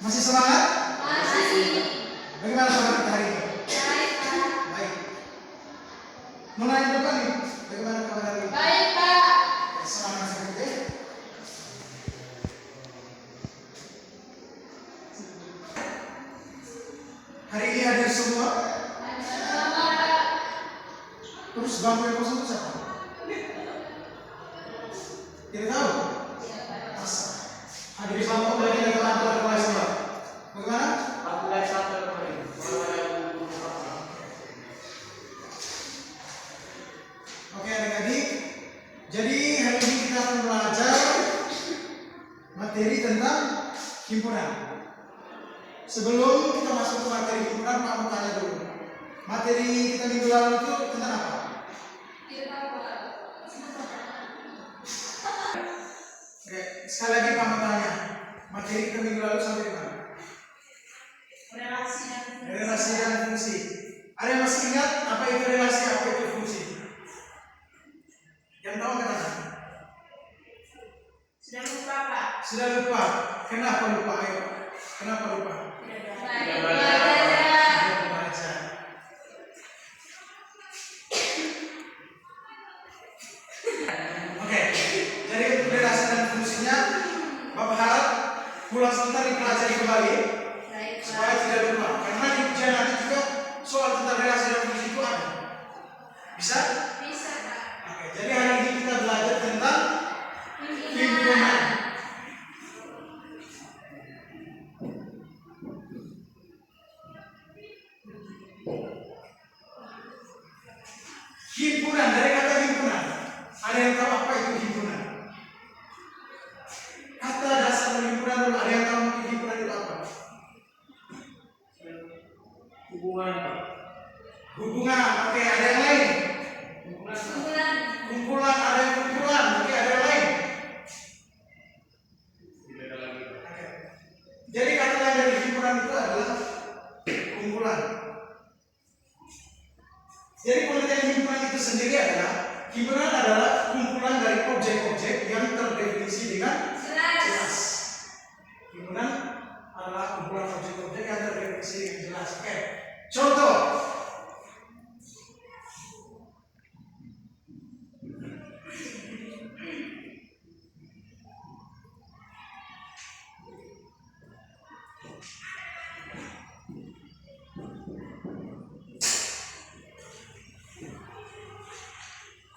Masih semangat? Masih. Bagaimana kabar kita hari ini? Baik, Pak. Baik. Mau nanya depan nih, bagaimana kabar hari ini? Baik, Pak. Semangat sekali. Hari ini hadir semua. Terus bangku yang kosong itu siapa? Tidak tahu. Asa. Hadir bangku dari negara kelas berapa? Bagaimana? Oke adik-adik, jadi hari ini kita akan belajar materi tentang himpunan. Sebelum kita masuk ke materi himpunan, Pak mau tanya dulu. Materi kita minggu lalu itu tentang apa? Oke, sekali lagi Pak mau tanya. Materi kita minggu lalu sampai di mana? Relasi dan fungsi. Ada yang masih ingat apa itu relasi, apa itu fungsi? Yang tahu kan? Sudah lupa, Pak. Sudah lupa. Kenapa lupa? Ayo. Kenapa lupa? Tidak belajar. Baca. Oke. Jadi untuk relasi dan fungsinya, Bapak harap pulang sebentar dipelajari kembali Baik, Pak. supaya tidak lupa. Karena di ujian nanti juga soal tentang relasi dan fungsi itu ada. Bisa? Bisa, Pak. Oke. Jadi hari ini kita belajar tentang himpunan. Himpunan, dari kata himpunan. Ada yang tahu apa itu himpunan? Kata dasar himpunan dulu, ada yang tahu himpunan itu apa? Hubungan, Pak. Hubungan, oke, ada yang lain? Kumpulan. Kumpulan, ada yang kumpulan, oke, ada yang lain? Tidak ada lagi. Oke. Jadi kata lain dari himpunan itu adalah kumpulan. Jadi pengertian himpunan itu sendiri adalah himpunan adalah kumpulan dari objek-objek yang terdefinisi dengan jelas. Himpunan adalah kumpulan objek-objek yang terdefinisi dengan jelas. Oke. Contoh.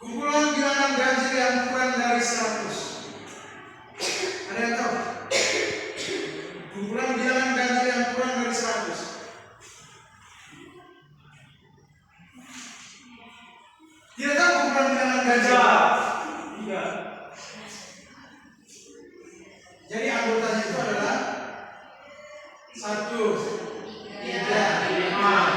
Kumpulan bilangan ganjil yang kurang dari 100. Ada yang tahu? Kumpulan bilangan ganjil yang kurang dari 100. Tidak tahu kumpulan bilangan ganjil? Iya. Jadi anggotanya itu adalah 1, 3, 5.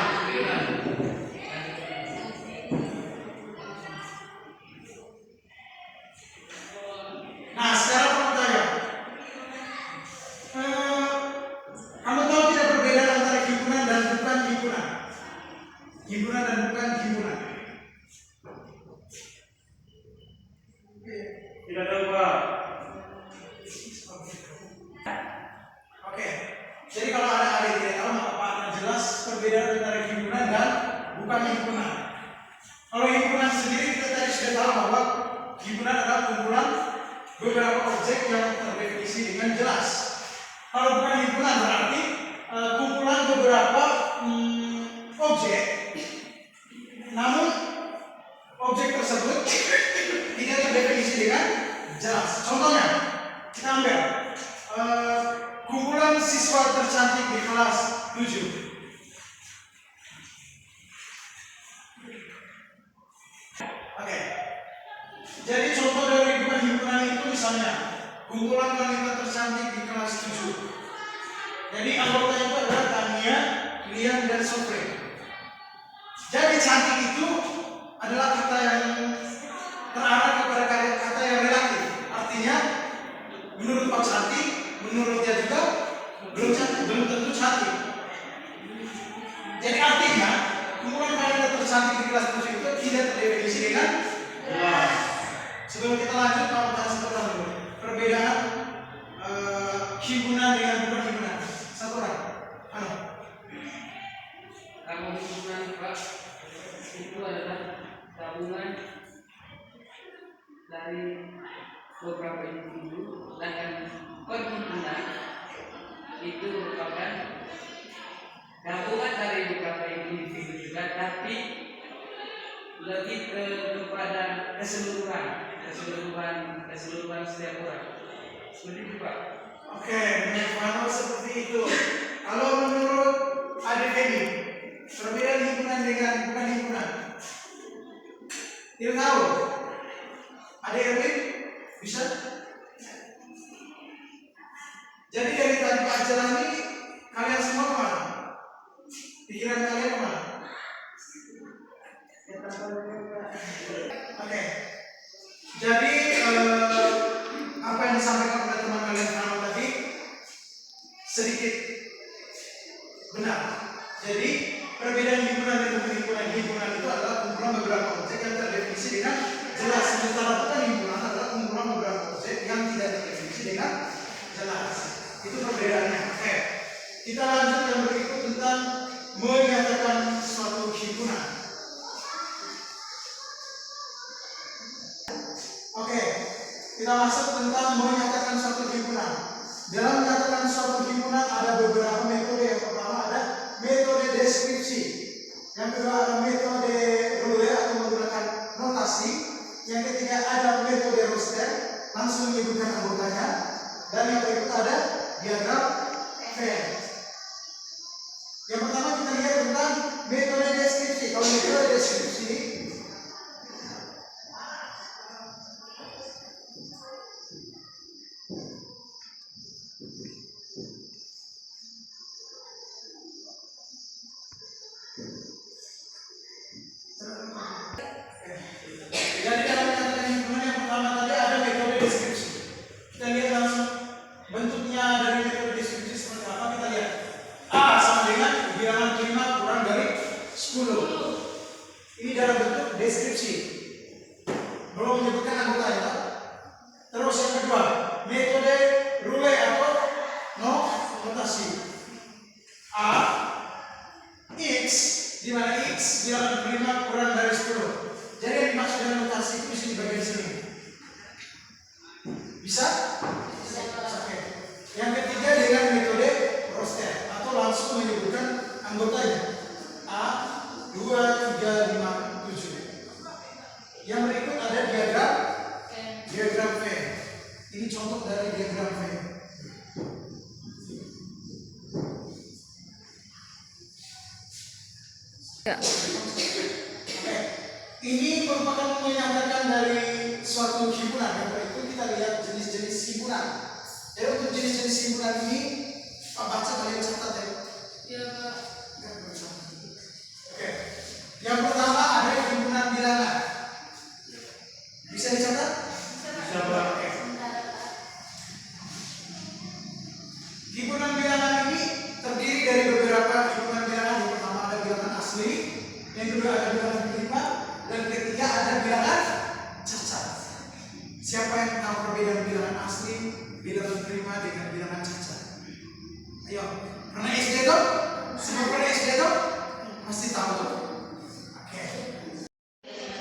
Nah, sekarang kamu tanya, kamu tahu tidak perbedaan antara himpunan dan bukan himpunan? Himpunan dan bukan himpunan. Tidak tahu, Pak. Oke, jadi kalau ada yang tidak tahu, maka Pak akan jelas perbedaan antara himpunan dan bukan himpunan. Kalau himpunan sendiri kita tadi sudah tahu bahwa himpunan adalah kumpulan beberapa objek yang terdefinisi dengan jelas. Kalau bukan himpunan berarti kumpulan beberapa objek, namun objek tersebut tidak terdefinisi dengan jelas. Contohnya, kita ambil kumpulan siswa tercantik di kelas 7. Oke. Jadi contoh dari bukan himpunan itu misalnya kumpulan wanita tercantik di kelas 7. Jadi anggota itu adalah Tania, Lian, dan Sofri. Jadi cantik itu adalah kata yang terarah kepada kata yang relatif. Artinya menurut Pak cantik, menurut dia juga belum tentu cantik. Jadi artinya kumpulan wanita tercantik di kelas 7 itu tidak terdefinisi dengan jelas. Sebelum kita lanjut, kalau kita sebutkan dulu perbedaan himpunan dengan bukan himpunan? Satu orang. Halo. Kalau himpunan Pak itu adalah gabungan dari beberapa individu, sedangkan perhimpunan itu merupakan gabungan dari beberapa individu juga, tapi lebih kepada keseluruhan setiap orang. Seperti itu Pak. Oke, menurut seperti itu. Kalau menurut Adik Femi, perbedaan himpunan dengan bukan himpunan? Tidak tahu. Adik Erwin bisa? Jadi dari tadi Pak Jalani, kalian semua kemana? Pikiran kalian kemana? Oke. Jadi apa yang disampaikan oleh teman kalian pertama tadi sedikit benar. Jadi perbedaan himpunan dengan himpunan itu adalah kumpulan beberapa objek yang terdefinisi dengan jelas. Sementara bukan himpunan adalah kumpulan beberapa objek yang tidak terdefinisi dengan jelas. Itu perbedaannya. Oke. Kita lanjut yang berikut tentang menyatakan suatu himpunan. Oke, kita masuk tentang menyatakan suatu himpunan. Dalam menyatakan suatu himpunan ada beberapa metode. Yang pertama ada metode deskripsi. Yang kedua ada metode rule atau menggunakan notasi. Yang ketiga ada metode roster, langsung menyebutkan anggotanya. Dan yang berikut ada diagram Venn. Yang pertama kita lihat tentang metode deskripsi. Kalau metode deskripsi jadi dalam menyatakan himpunan yang pertama tadi ada metode deskripsi. Kita lihat langsung bentuknya dari metode deskripsi seperti apa. Kita lihat A sama dengan bilangan 5 kurang dari 10. Ini dalam bentuk deskripsi, belum menyebutkan anggotanya. Terus yang kedua, metode rule atau notasi. A X, di mana X bilangan 5 kurang dari 10. Jadi yang dimaksud dengan notasi itu di bagian sini. Bisa? Bisa. Oke. Yang ketiga dengan metode roster atau langsung menyebutkan anggotanya. A 2, 3, 5, 7. Yang berikut ada diagram Venn. Ini contoh dari diagram Venn. Oke. Ini merupakan menyatakan dari suatu himpunan. Yang berikut kita lihat jenis-jenis himpunan. Jadi untuk jenis-jenis himpunan ini, Pak baca kalian catat ya. Ya Pak. Oke. Yang pertama ada himpunan bilangan. Bisa dicatat? Bisa Pak. Oke. Himpunan bilangan ini terdiri dari beberapa himpunan bilangan. Yang pertama ada bilangan asli, yang kedua ada bilangan prima, dan ketiga ada bilangan cacat. Siapa yang tahu perbedaan bilangan asli, bilangan prima dengan bilangan cacat? Ayo, pernah SD tuh? Semua pernah SD tuh? Pasti tahu tuh. Oke.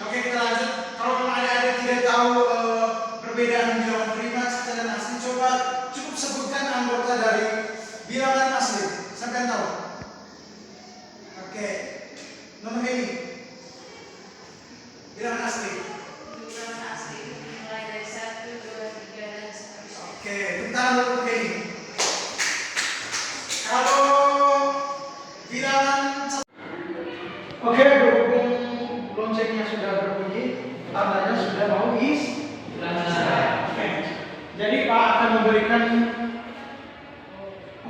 Oke, kita lanjut. Kalau ada tidak tahu perbedaan bilangan prima, cacat dan asli, coba cukup sebutkan anggota dari bilangan asli. Sampai tahu? Oke. Nomor ini. Bilangan asli. Bilangan asli mulai dari 1, 2, 3 dan seterusnya. Oke, tentang nomor ini. Kalau bilangan oke, berhubung loncengnya sudah berbunyi, tandanya sudah mau Oke. Jadi Pak akan memberikan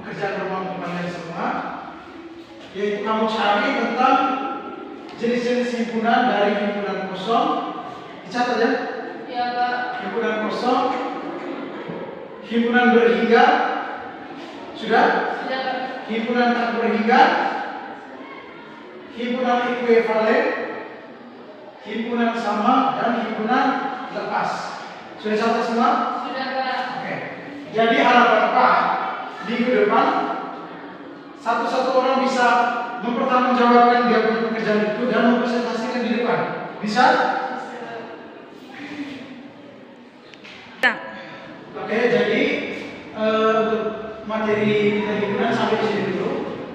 pekerjaan rumah untuk kalian semua, yaitu kamu cari tentang jenis-jenis himpunan dari himpunan kosong. Dicatat ya? Ya Pak. Himpunan kosong, himpunan berhingga, sudah? Sudah Pak. Himpunan tak berhingga, himpunan ekuivalen, himpunan sama, dan himpunan lepas. Sudah catat semua? Sudah Pak. Oke. Jadi harapan Pak minggu depan satu-satu orang bisa mempertanggungjawabkan dia punya pekerjaan itu dan mempresentasikan di depan. Bisa? Oke, jadi untuk materi kita lingkungan sampai di sini dulu.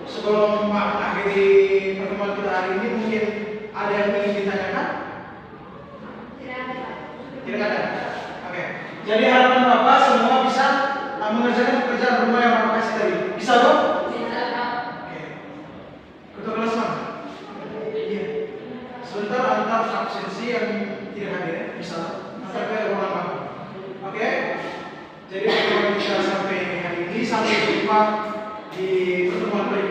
Sebelum mengakhiri pertemuan kita hari ini, mungkin ada yang ingin ditanyakan? Tidak ada. Oke. Jadi harapan Bapak semua bisa mengerjakan pekerjaan rumah yang Bapak kasih tadi. Bisa dong? Oke. Ketua kelas mana? Iya. Sebentar antar absensi yang tidak hadir ya. Bisa. Antar ke ruangan Bapak. Oke. Jadi pertemuan kita sampai hari ini, sampai jumpa di pertemuan berikutnya.